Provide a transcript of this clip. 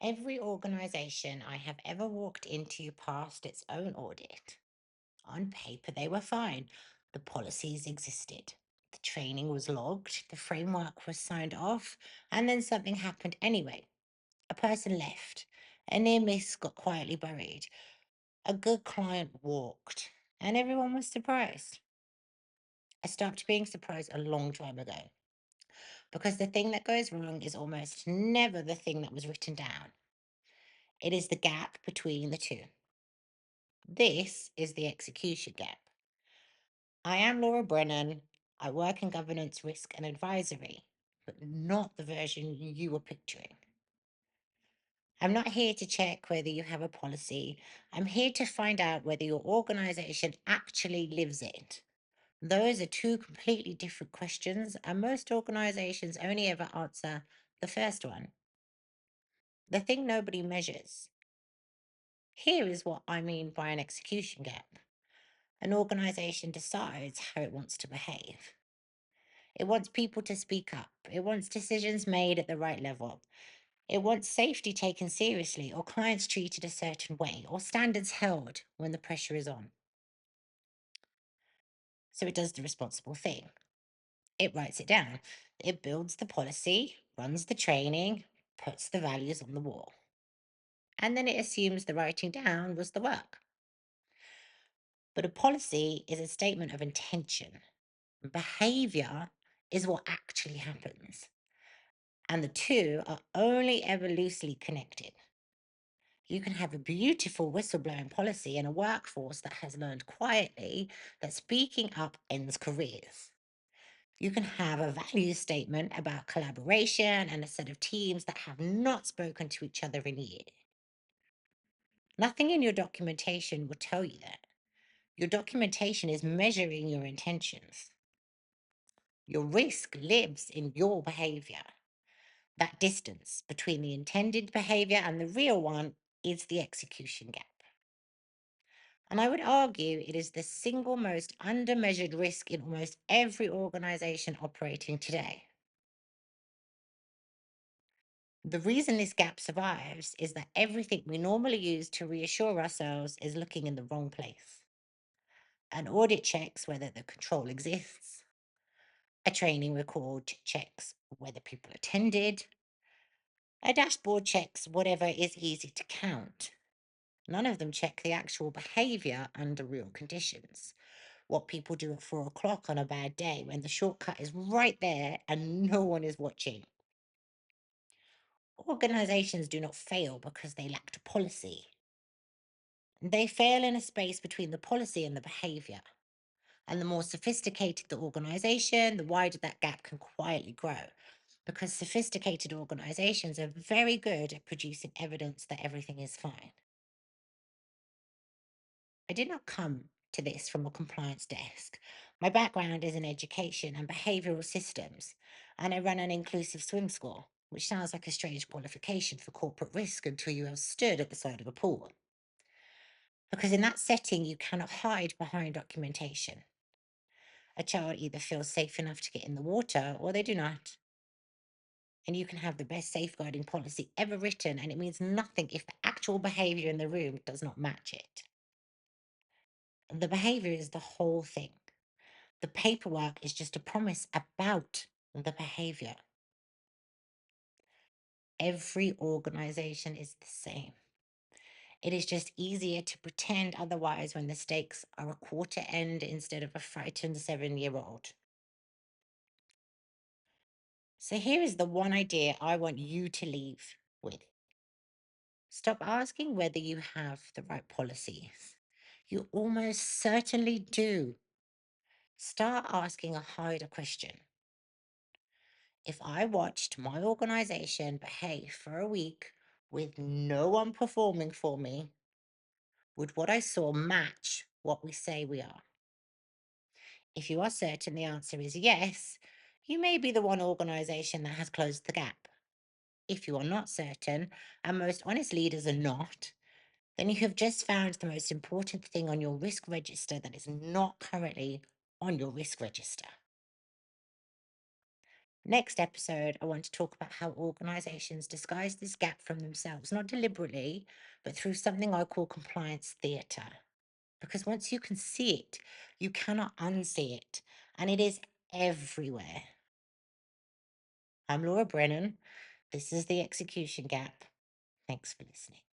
Every organization I have ever walked into passed its own audit. On paper, they were fine. The policies existed. The training was logged. The framework was signed off. And then something happened anyway. A person left. A near miss got quietly buried. A good client walked. And everyone was surprised. I stopped being surprised a long time ago because the thing that goes wrong is almost never the thing that was written down. It is the gap between the two. This is the execution gap. I am Laura Brennan. I work in governance, risk, and advisory, but not the version you were picturing. I'm not here to check whether you have a policy. I'm here to find out whether your organization actually lives it. Those are two completely different questions, and most organizations only ever answer the first one, the thing nobody measures. Here is what I mean by an execution gap. An organization decides how it wants to behave. It wants people to speak up. It wants decisions made at the right level. It wants safety taken seriously, or clients treated a certain way, or standards held when the pressure is on. So it does the responsible thing. It writes it down. It builds the policy, runs the training, puts the values on the wall. And then it assumes the writing down was the work. But a policy is a statement of intention. Behavior is what actually happens. And the two are only ever loosely connected. You can have a beautiful whistleblowing policy and a workforce that has learned quietly that speaking up ends careers. You can have a value statement about collaboration and a set of teams that have not spoken to each other in years. Nothing in your documentation will tell you that. Your documentation is measuring your intentions. Your risk lives in your behavior. That distance between the intended behavior and the real one is the execution gap. And I would argue it is the single most undermeasured risk in almost every organization operating today. The reason this gap survives is that everything we normally use to reassure ourselves is looking in the wrong place. An audit checks whether the control exists. A training record checks whether people attended. A dashboard checks whatever is easy to count. None of them check the actual behavior under real conditions. What people do at 4 o'clock on a bad day when the shortcut is right there and no one is watching. Organizations do not fail because they lacked a policy. They fail in a space between the policy and the behavior. And the more sophisticated the organization, the wider that gap can quietly grow. Because sophisticated organizations are very good at producing evidence that everything is fine. I did not come to this from a compliance desk. My background is in education and behavioral systems, and I run an inclusive swim school, which sounds like a strange qualification for corporate risk until you have stood at the side of a pool. Because in that setting, you cannot hide behind documentation. A child either feels safe enough to get in the water or they do not. And you can have the best safeguarding policy ever written, and it means nothing if the actual behavior in the room does not match it. The behavior is the whole thing. The paperwork is just a promise about the behavior. Every organization is the same. It is just easier to pretend otherwise when the stakes are a quarter end instead of a frightened 7-year-old. So here is the one idea I want you to leave with. Stop asking whether you have the right policies. You almost certainly do. Start asking a harder question. If I watched my organization behave for a week with no one performing for me, would what I saw match what we say we are? If you are certain the answer is yes, you may be the one organization that has closed the gap. If you are not certain, and most honest leaders are not, then you have just found the most important thing on your risk register that is not currently on your risk register. Next episode, I want to talk about how organizations disguise this gap from themselves, not deliberately, but through something I call compliance theater. Because once you can see it, you cannot unsee it, and it is everywhere. I'm Laura Brennan. This is The Execution Gap. Thanks for listening.